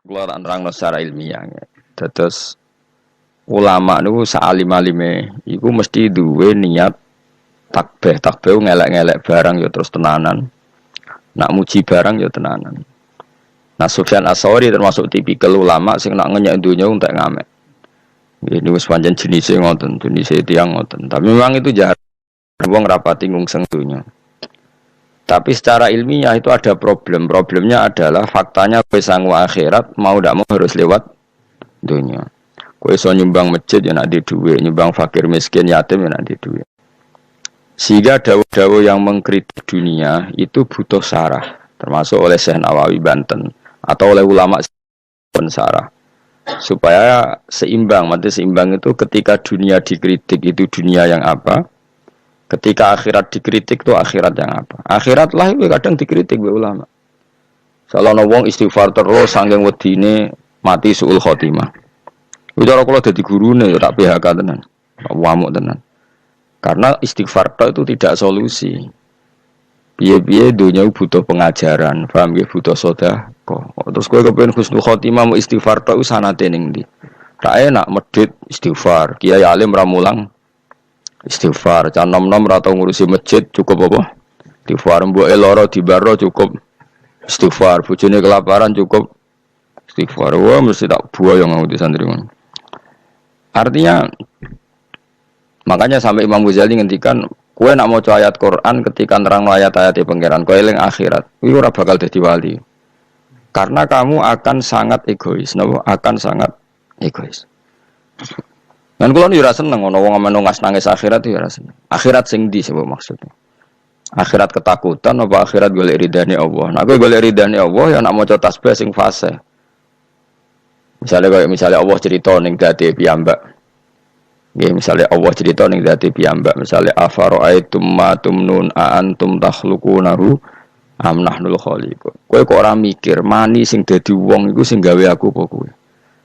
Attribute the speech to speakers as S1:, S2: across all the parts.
S1: Kula tak nerangno secara ilmiah. Terus ulama niku saalim-alime iku mesti duwe niat takbih ngelek-ngelek barang ya terus tenanan. Nak muji barang ya tenanan. Nah Sufyan Ats-Tsauri termasuk tipikal ulama sing nak ngenyek dunya untuk ngamek. Ini wis pancen jenise ngoten, jenise tiyang ngoten. Tapi memang itu jarang wong rapati ngungseng dunya. Tapi secara ilmiah itu ada problem. Problemnya adalah faktanya kowe sangu akhirat mau ndak mau harus lewat dunia. Kowe iso nyumbang masjid ya nak di duit, nyumbang fakir miskin yatim ya nak di duit. Sehingga dawuh-dawuh yang mengkritik dunia itu butuh sarah, termasuk oleh Syekh Nawawi Banten atau oleh ulama pensarah supaya seimbang. Mati seimbang itu ketika dunia dikritik itu dunia yang apa? Ketika akhirat dikritik itu akhirat yang apa? Akhirat lah itu kadang dikritik oleh ulama. Salahna wong istighfar terus saking wedine mati suul khotimah. Ujar kula dadi gurune ya tak PHK tenan. Wamuk tenan. Karena istighfar itu tidak solusi. Piye-piye dunia butuh pengajaran, paham nggih, butuh sedekah. Terus kowe kepen husnul khotimah mau istighfar tok sanate ning ndi? Ra enak medhit istighfar. Kiai alim ra mulang istighfar. Can nom-nom ra tau ngurusi masjid cukup apa? Istighfar. Mboke lara dibaro cukup istighfar. Bojone kelaparan cukup istighfar. Wah mesti tak buaya yang ngudi santri ngono. Artinya makanya sampai Imam Ghazali ngendikan kowe nak maca ayat Quran ketika nerangno ayat-ayat pangeran kowe eling akhirat, iku ora bakal dadi wali. Karena kamu akan sangat egois, napa? Akan sangat egois. Dan kula yo ora seneng ana wong nangis nangis akhirat yo ora seneng. Akhirat sing ndi sebab maksudnya? Akhirat ketakutan apa akhirat golek ridane Allah? Nah kowe golek ridane Allah ya nak maca tasbih sing fase. Misalnya Allah cerita ning dadi piyambak. Nggih, misalnya Allah cerita ning dadi piyambak, misalnya afara'aitum ma tumnun a antum takhluqunahu am nahnul khaliqun. Kowe kok ora mikir mani sing dadi wong iku sing gawe aku apa kowe?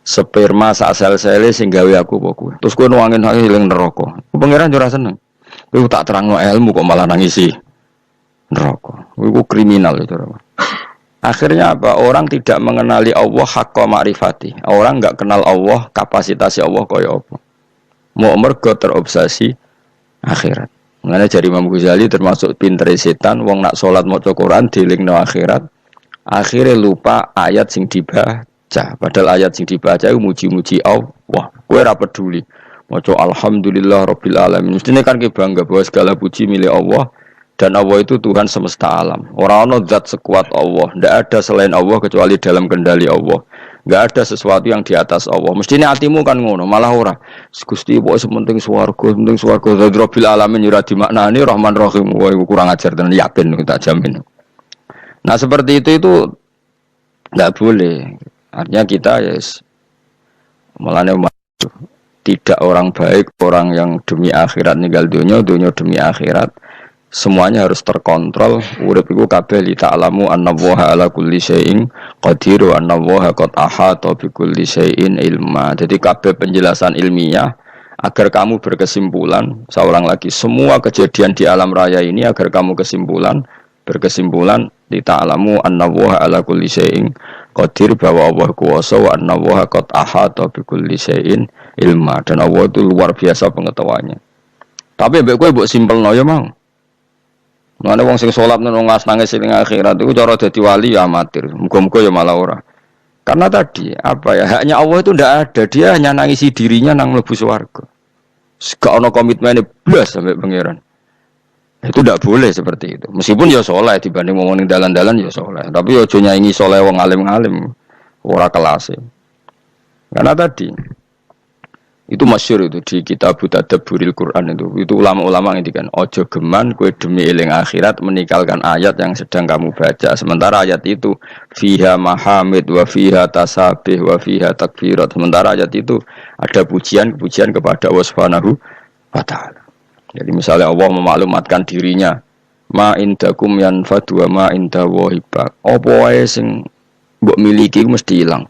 S1: Sperma sak sel-sele sing gawe aku apa kowe? Terus kowe nuangin ning neraka. Pangeran ora seneng. Kowe tak terangno ilmu kok malah nangisi neraka. Kowe kriminal itu. Akhirnya apa? Orang tidak mengenali Allah haqqa ma'rifati. Orang enggak kenal Allah, kapasitas Allah kaya apa. Mau mergo terobsesi akhirat. Mengenai jari Imam Ghazali termasuk pintere setan, wong nak salat maca Quran dilingno akhirat. Akhirnya lupa ayat sing dibaca. Padahal ayat sing dibaca itu muji-muji Allah. Kowe ora peduli. Maca alhamdulillah rabbil alamin. Mestine kan ki bangga bahwa segala puji milik Allah. Dan Allah itu Tuhan semesta alam. Orang-orang zat sekuat Allah. Tidak ada selain Allah kecuali dalam kendali Allah. Tidak ada sesuatu yang di atas Allah. Mestinya hatimu kan ngono. Malah ora. Gusti pokoknya sementing swarga. Sementing swarga. Zadrobil alamin yura dimaknani Rahman Rahim. Wah itu kurang ajar. Dan yakin. Tak jamin. Nah seperti itu tidak boleh. Artinya kita yes, malah tidak orang baik. Orang yang demi akhirat ninggal dunia. Dunia demi akhirat. Semuanya harus terkontrol. Urip iku kabeh li ta'lamu annallaha ala kulli syai'in qadir wa annallaha qad ahata bi kulli syai'in ilma. Jadi kabeh penjelasan ilmiah agar kamu berkesimpulan, seorang lagi semua kejadian di alam raya ini agar kamu berkesimpulan li ta'lamu annallaha ala kulli syai'in qadir, bahwa Allah kuwasa wa annallaha qad ahata bi kulli syai'in ilma, dan Allah itu luar biasa pengetahuannya. Tapi mbek kowe mbok simpelno ya mau. Mana wong sing sholat nangis nangis ning akhirat itu cara dadi wali ya amatir. Muga-muga ya malah ora. Karena tadi apa ya, haknya Allah itu ndak ada. Dia hanya nangisi dirinya nang mlebu swarga. Gak ono komitmene blas sampai pangeran. Itu ndak boleh seperti itu. Meskipun ya saleh dibanding wong ning dalan-dalan ya saleh, tapi ya aja nyaingi saleh wong alim-alim. Ora kelas. Karena tadi itu masyhur itu di kitab Tadabburil Quran itu ulama-ulama ngendikan ojo geman kowe demi eling akhirat meninggalkan ayat yang sedang kamu baca, sementara ayat itu fiha mahamid wa fiha tasabih wa fiha takbirat, sementara ayat itu ada pujian-pujian kepada Allah Subhanahu wa taala. Jadi misalnya Allah memaklumatkan dirinya ma indakum yanfadu wa ma inda wahibak, apa wae sing mbok miliki mesti ilang,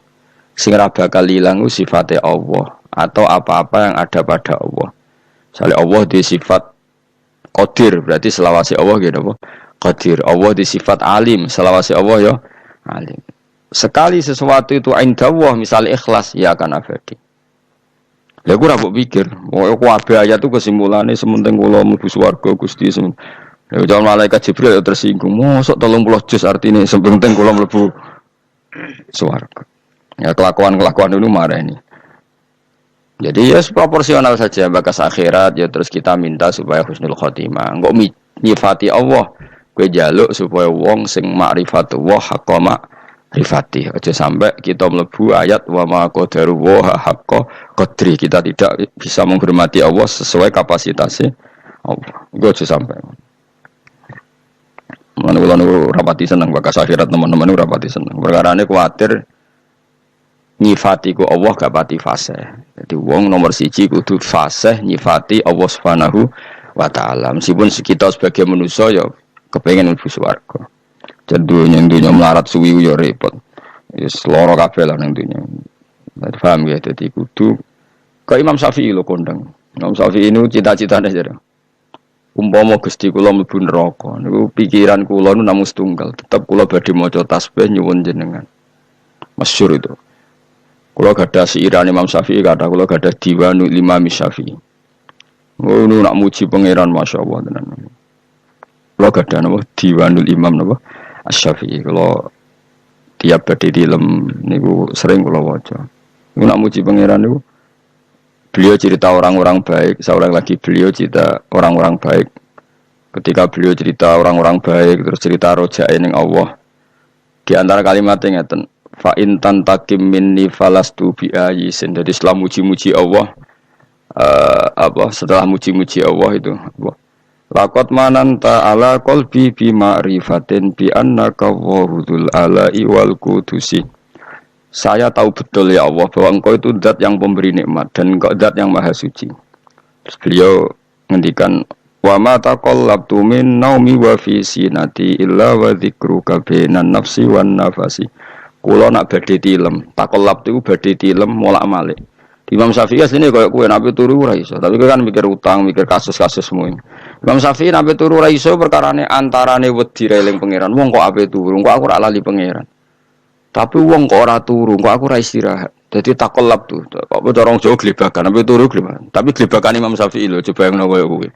S1: sing ora bakal ilang ku sifate Allah atau apa-apa yang ada pada Allah. Misalnya Allah di sifat qadir, berarti selawase Allah gitu apa? Qadir. Allah di sifat alim, selawase Allah ya alim. sekali sesuatu itu indallah misalnya ikhlas ya akan abadi. Lha aku ora mbok pikir, aku kabeh ayat itu kesimpulannya sementing kula mlebu swarga Gusti semen. Ya jangan malaikat Jibril ya tersinggung. Mosok 30 juz artinya sementing kula mlebu swarga. Ya kelakuan-kelakuan dulu marah ini. Jadi ya proporsional saja bakas akhirat ya terus kita minta supaya husnul khotimah. Engko nyifati Allah kowe njaluk supaya wong sing ma'rifatullah haqqa ma'rifati. Aja sampai kita mlebu ayat wa ma qadaru wa haqqa qadri. Kita tidak bisa menghormati Allah sesuai kapasitasnya Allah. Iku aja sampai. Mana kula niku rapati seneng bakas akhirat teman-teman niku rapati seneng. Perkarane kuwatir nyifati ku Allah gak pati fasih. Jadi wong nomor siji kudu fasih nyifati Allah Subhanahu wa taala. Meskipun kita sebagai manusia ya kepengin mlebu swarga. Dunya melarat suwi ya repot. Wis lara kabeh lah ning dunya. Dadi paham ya dadi kudu kaya Imam Syafi'i lho kondang. Imam Syafi'i ini cita-citane jare. Umpama Gusti kula mlebu neraka niku pikiran kula nu namung setunggal, tetep kula badhe maca tasbih nyuwun jenengan. Masyhur itu. Kalau gada siiran Imam Syafi'i, kata kalau gada Diwanul Imam Syafi'i. Oh, nu nak muji pangeran Masya Allah. Kalau gada nama Diwanul Imam nama Syafi'i. Kalau tiap badai dilem, niku sering kalau wajah. Nu nak muji pangeran niku. Beliau cerita orang-orang baik. Seorang lagi beliau cerita orang-orang baik. Ketika beliau cerita orang-orang baik, terus cerita rojain yang Allah. Di antara kalimatnya ngeten. Fa in tantakim minni falastu bi ayisin. Jadi setelah muji-muji Allah setelah muji-muji Allah itu laqad mananta ala qalbi bi ma'rifatin bi annaka wahudul ala'i wal qudusi. Saya tahu betul ya Allah bahwa engkau itu zat yang pemberi nikmat dan engkau zat yang maha suci. Terus beliau ngendikan wa ma taqallabtu min naumi wa fi sinati illa wa dzikruka bainan nafsi wan nafasi. Kulo nak badhe tilem, takolab itu badhe tilem molak-malik. Imam Syafi'i asline koyo kowe nape turu ora iso, tapi kowe kan mikir utang, mikir kasus-kasus semua. Imam Syafi'i nape turu ora iso perkarane antarane wedi eling pangeran. Wong kok ape turu, kok aku ora lali pangeran. Tapi wong kok ora turu, kok aku ora istirahat. Dadi takolab tuh. Kok dorong jauh glebakan, nape turu glebakan. Tapi glebakan Imam Syafi'i lho, coba yang koyo kowe.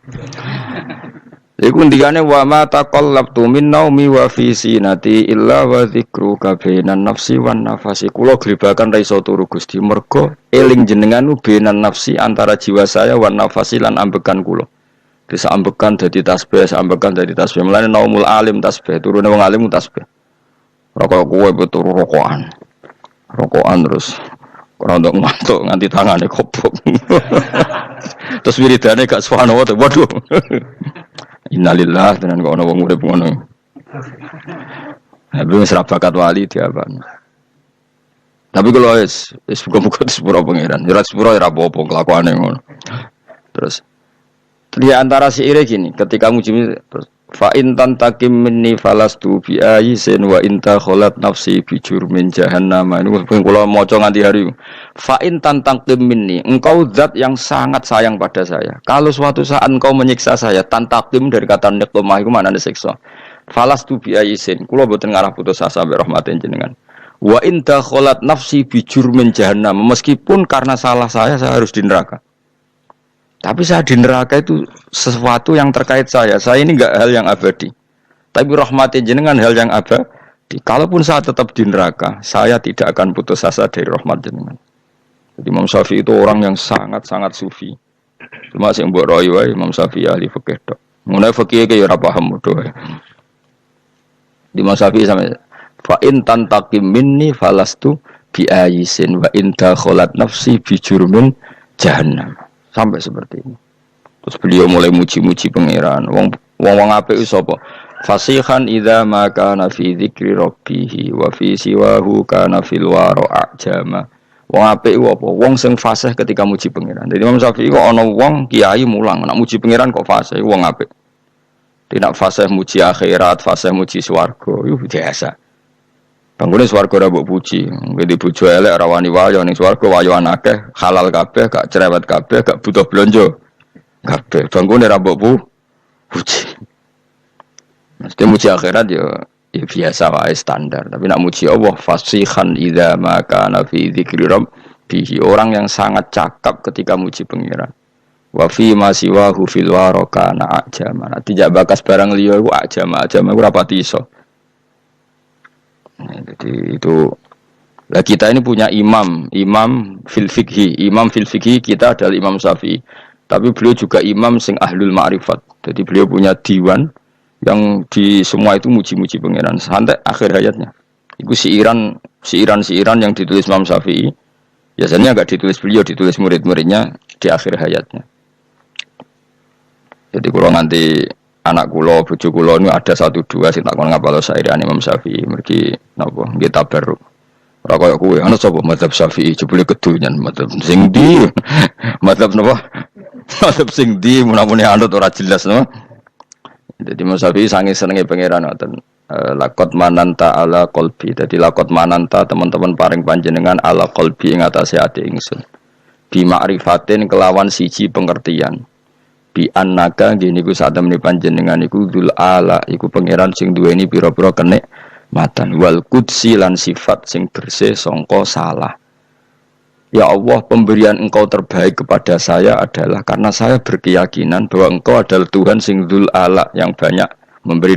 S1: Iku ndikane wa ma taqallabtu min naumi wa fi sinati illa wa dzikruka bainan nafsi wan nafasi. Kula glebakan ra iso turu Gusti mergo eling jenengan bainan nafsi antara jiwa saya wan nafasi lan ambekan kula. Bisa ambekan dadi tasbih, ambekan dadi tasbih. Mulane naumul alim tasbih, turune wong alim tasbih. Rokok kowe turu rokokan. Rokokan terus ora ndok ngantuk nganti tangane kopok. Terus wiridane gak subhanallah. Waduh. Innalillah tenan kok ana wong urip ngono. Tapi wis ra bakat wali diapan. Tapi kalau wis muga-muga disepuro pangeran. Ya sepuro ora apa-apa kelakuane ngono. Terus di antara syair gini, ketika muji terus fa in tantakim minni falastu bi ayisin wa inta kholat nafsi bi jurmin jahannam. Ini kula maca nganti hari. Fa in tantakim minni, engkau zat yang sangat sayang pada saya. Kalau suatu saat engkau menyiksa saya, tantakim dari kata niqmah iku maknane siksa. Falastu bi ayisin, kula boten ngarah putus asa mbek rahmatin jenengan. Wa inta kholat nafsi bi jurmin jahannam. Meskipun karena salah saya harus di neraka. Tapi saya di neraka itu sesuatu yang terkait saya. Saya ini enggak hal yang abadi. Tapi rahmatin jenengan hal yang abadi. Kalaupun saya tetap di neraka, saya tidak akan putus asa dari rahmat jenengan. Jadi Imam Syafi'i itu orang yang sangat-sangat sufi. Cuma sing mbok roy wae Imam Syafi'i ahli fikih tok. Mulai fikih ke ya ora paham doe. Di Imam Syafi'i sampe fa in tantaqim minni falastu bi ayisin wa in dakhalat nafsi bi jurmin jahannam. Sampai seperti ini. Terus beliau mulai muji-muji pangeran. Wong apik sapa? Fasihan idza ma kana fi dzikri rabbih wa fi siwahu kana fil wara ajama. Wong apik apa? Wong sing fasih ketika muji pangeran. Jadi Imam Syafi'i kok ana wong kiai mulang nak muji pangeran kok fasih wong apik. Tidak fasih muji akhirat, fasih muji swarga. Yo biasa. Bangunnya swarga ora mbok puji. Ngene bojo elek ora wani wayo ning swarga wayoan akeh, halal kabeh, gak cerewet kabeh, gak butuh blonjo. Kabeh bangunnya ora mbok puji. Mesti muji akhirat ya Ya biasa wae standar. Tapi nak muji Allah fasihan idza ma kana fi dzikri rabbihi. Orang yang sangat cakap ketika muji pengiran. Wa fi ma siwahu fil warakana ajama. Tidak bakas barang liya iku ajama iku rapati iso. Nah, jadi itu lah kita ini punya imam fil fikhi kita adalah Imam Syafi'i. Tapi beliau juga imam sing ahlul ma'rifat. Jadi beliau punya diwan yang di semua itu muji-muji pangeran sampai akhir hayatnya. Itu siiran yang ditulis Imam Syafi'i. Biasanya enggak ditulis beliau, ditulis murid-muridnya di akhir hayatnya. Jadi kalau nanti anak kula, bojo kula ini ada 1-2 sing takon ngapal sairan Imam Syafi'i, mergi napa nggih tabarruk. Ora kaya kowe, ana sapa mazhab Syafi'i jebule kedunyan mazhab sing ndi? Mazhab napa? Mazhab sing ndi menamune anut ora jelas napa? Jadi Imam Syafi'i sange senenge pangeran ngoten. Lakot mananta ala qalbi. Jadi lakot mananta teman-teman paring panjenengan ala qalbi ing atase ati ingsun. Bi ma'rifatin kelawan siji pengertian. Bi annaka ngene iku sak temene panjenengan iku dzul ala iku pangeran sing duweni pira-pira kenikmatan wal qudsi lan sifat sing bersih sangka salah. Ya Allah, pemberian engkau terbaik kepada saya adalah karena saya berkeyakinan bahwa engkau adalah Tuhan sing dzul ala yang banyak memberi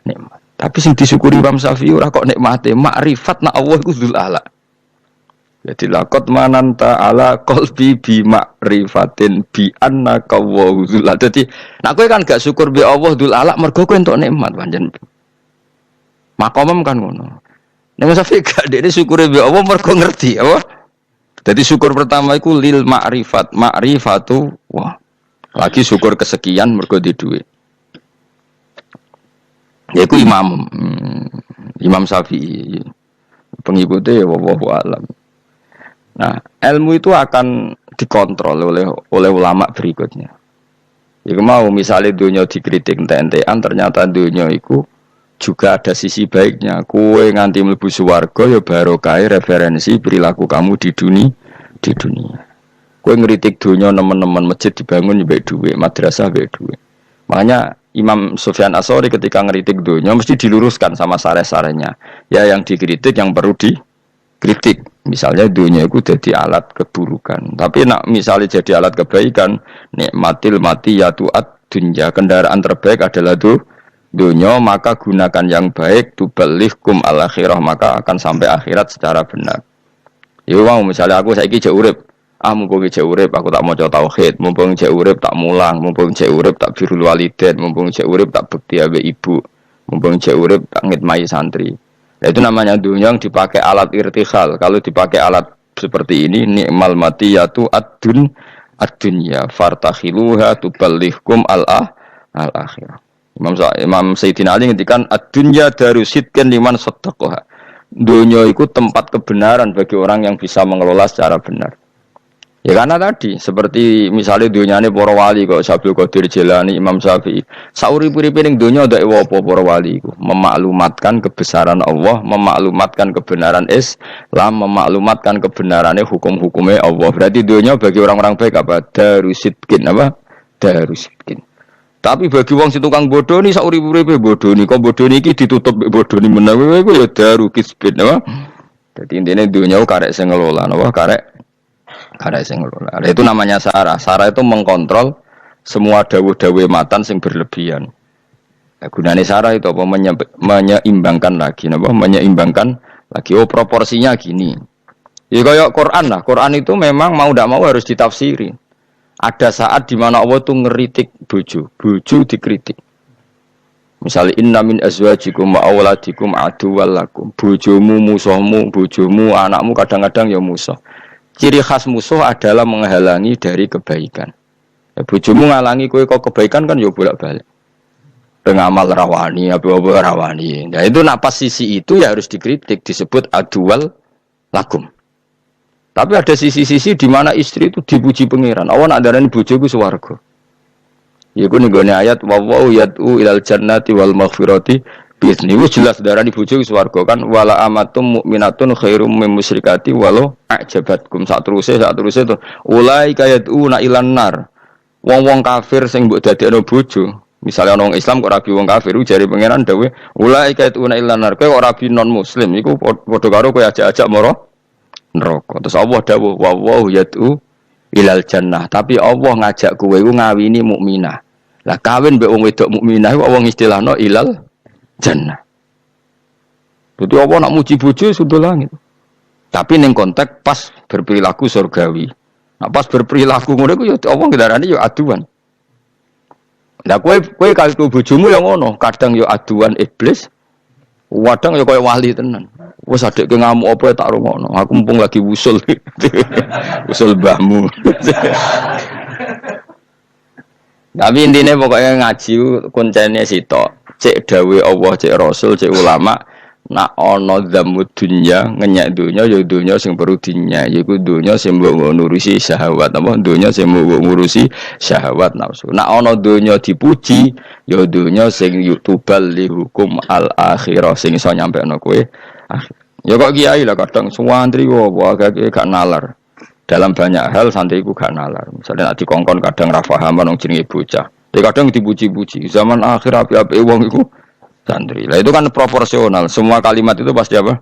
S1: nikmat. Tapi sing disyukuri Imam Syafi'i ora kok nikmate, makrifat nak Allah iku dzul ala. Jadi lakot mananta ala qalbi bi ma'rifatin bi annaka wa dzul ala. Dadi nek kowe kan gak syukur bi Allah dzul ala mergo kowe entuk nikmat pancen. Makomem kan ngono. Nek Syafi'i gak dene syukure bi Allah mergo ngerti apa? Jadi syukur pertama itu lil ma'rifatu wah. Lagi syukur kesekian mergo di duit. Yaiku Imam Syafi'i. Pengikutnya ya wallahu alam. Nah, ilmu itu akan dikontrol oleh ulama berikutnya. Jika mau misalnya dunia dikritik ente-entean, ternyata dunia itu juga ada sisi baiknya. Kue nganti mlebu swarga ya barokah referensi perilaku kamu di dunia. Kue ngeritik dunia teman-teman masjid dibangun baik duit, madrasah baik duit. Makanya Imam Sufyan Ats-Tsauri ketika ngeritik dunia mesti diluruskan sama sare-sarenya. Ya yang dikritik yang perlu dikritik. Misalnya dunia itu jadi alat keburukan. Tapi nak misalnya jadi alat kebaikan, nikmatil matiyatu ad-dunya, kendaraan terbaik adalah dunia, maka gunakan yang baik tuballighkum al-akhirah, maka akan sampai akhirat secara benar. Ya mau misalnya aku saiki jek urip, mumpung jek urip aku tak maca tauhid, mumpung jek urip tak mulang, mumpung jek urip tak birrul walidain, mumpung jek urip tak bekti ambek ibu, mumpung jek urip tak ngitmai santri. Nah, itu namanya dunia yang dipakai alat irtihal. Kalau dipakai alat seperti ini, ni'mal matiyatu ad-dunya fartakhiluha tuballighkum al-akhirah. Imam Sayyidina Ali ngendikan ad-dunya darusidkan liman saddaqaha. Dunia itu tempat kebenaran bagi orang yang bisa mengelola secara benar. Ya karena tadi seperti misalnya dunyane para wali kok Syabdul Qadir Jilani, Imam Syafi'i. Sauri-uripe ning dunya ndak apa para wali iku, memaklumatkan kebesaran Allah, memaklumatkan kebenaran Islam, memaklumatkan kebenarannya hukum-hukumnya Allah. Berarti dunya bagi orang-orang baik apa? Darusidkin apa? Darusidkin. Tapi bagi wong sing tukang bodoni sauri-uripe bodoni, kok bodoni iki ditutup bodoni menawa iku ya darukisbin apa? Dadi intine dunya karek sing ngelola napa karek sing ngelola. Itu namanya sarah. Sarah itu mengkontrol semua dawuh-dawuh matan sing berlebihan. Nah, gunane sarah itu apa? Menyeimbangkan lagi, napa? Menyeimbangkan lagi. Oh, proporsinya gini. Ya kayak Quran lah. Quran itu memang mau tidak mau harus ditafsiri. Ada saat di mana Allah tuh ngeritik bojo dikritik. Misalnya inna min azwajikum wa auladikum aduwwal lakum. Bojomu musuhmu, bojomu anakmu kadang-kadang ya musuh. Ciri khas musuh adalah menghalangi dari kebaikan. Ya, bojomu ngalangi kowe kok kebaikan kan ya bolak-balik. Pengamal rawani, apa-apa rawani. Nah itu napas sisi itu ya harus dikritik, disebut aduwal lakum. Tapi ada sisi-sisi di mana istri itu dipuji pangeran. Awan adarane bojoku swarga. Iku nenggone ayat wa yad'u ilal jannati wal maghfirati. Ini jelas darah di bojo swarga kan wala amatum mukminatun khairum min musyrikati walau ajabatkum sak teruse to ulai kayatuna ilan nar wong-wong kafir sing mbok dadekno bojo Misalnya orang Islam kok rabi wong kafir, jari pangeran dawe, ulai kait una ilanar, kau rabi non Muslim, iku podo karo kau ajak moro neraka. Terus Allah dawuh, wawahu yatu ilal jannah. Tapi Allah ngajak kowe iku ngawini mukminah. Lah kawin mbek wong wedok mukminah iku wong istilahno ilal jannah. Jadi Allah nak muji bojo sudah langit. Tapi ning konteks pas berperilaku surgawi. Nah pas berperilaku ngono iku ya Allah ngendarani ya aduan. Lah kowe kalau bojomu yang ngono, kadang yo aduan iblis, kadang yo koyo wali tenan. Wes adekke ngamuk apa tak rungokno. Aku mumpung lagi wusul. Wusul mbahmu. Tapi intine pokoknya ngaji kuncene sitok. Cek dawe Allah, cek Rasul, cek ulama, nak ana zamud dunya, ngenyak dunya ya dunya sing perlu dinya, yaiku dunya sing mbok ngurusi syahwat, apa dunya sing mbok ngurusi syahwat nafsu. Nak ana dunya dipuji, ya dunya sing yutubal li hukum al akhirah sing iso nyampekno kowe. Ya kok kiai lah kadang santri gak nalar. Dalam banyak hal santriku gak nalar. Misalnya nak dikongkon kadang ra paham nang jenenge bocah. Dia kadang dipuji-puji. Zaman akhir api-api wong iku santri. Lah itu kan proporsional. Semua kalimat itu pasti apa?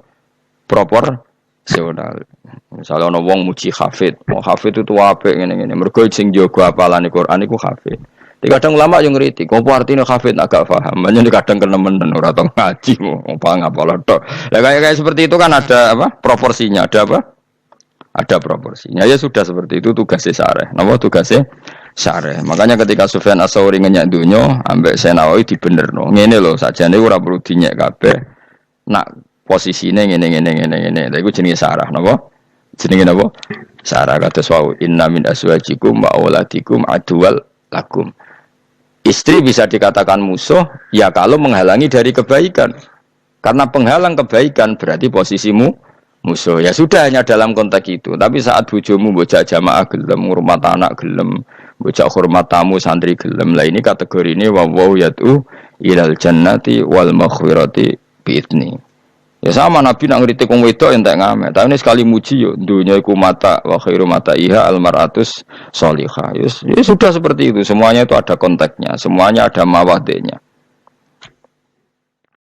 S1: Proporsional. Misalnya ana wong muji hafid. Wong hafid itu apik ngene-ngene. Mergo sing jaga hafalane Quran iku hafid. Kadang ulama yang ngritik, apa artine hafid agak paham. Banyak kadang kenemenen ora tau ngaji apa ngapal tok. Lah kayak seperti itu kan ada apa? Proporsinya, ada apa? Ada proporsinya. Ya sudah seperti itu tugasnya syareh. Napa tugasnya syareh. Makanya ketika Sufyan Ats-Tsauri ngenyak dunyo, ambek Senawi dibenerno. Ngene lho, sakjane ora perlu dinyek kabeh. Nak posisine ngene. Lha iku jenenge syarah napa? Jenenge napa? Syarah kados wau inna min azwajikum wa auladikum aduwal lakum. Istri bisa dikatakan musuh ya kalau menghalangi dari kebaikan. Karena penghalang kebaikan berarti posisimu musuh. Ya sudah hanya dalam konteks itu. Tapi saat bojomu bocah jamaah gelem, ngurmat anak gelem, bocah hormat tamu santri gelem. Lah ini kategori ini wawahu yatu ilal jannati wal maghfirati bi'idni. Ya sama Nabi nak ngritik wong wedok entek ngamet. Tapi ini sekali muji yo dunya iku mata wa khairu mata iha al mar'atus sholihah. Ya sudah seperti itu. Semuanya itu ada konteksnya, semuanya ada mawadihnya.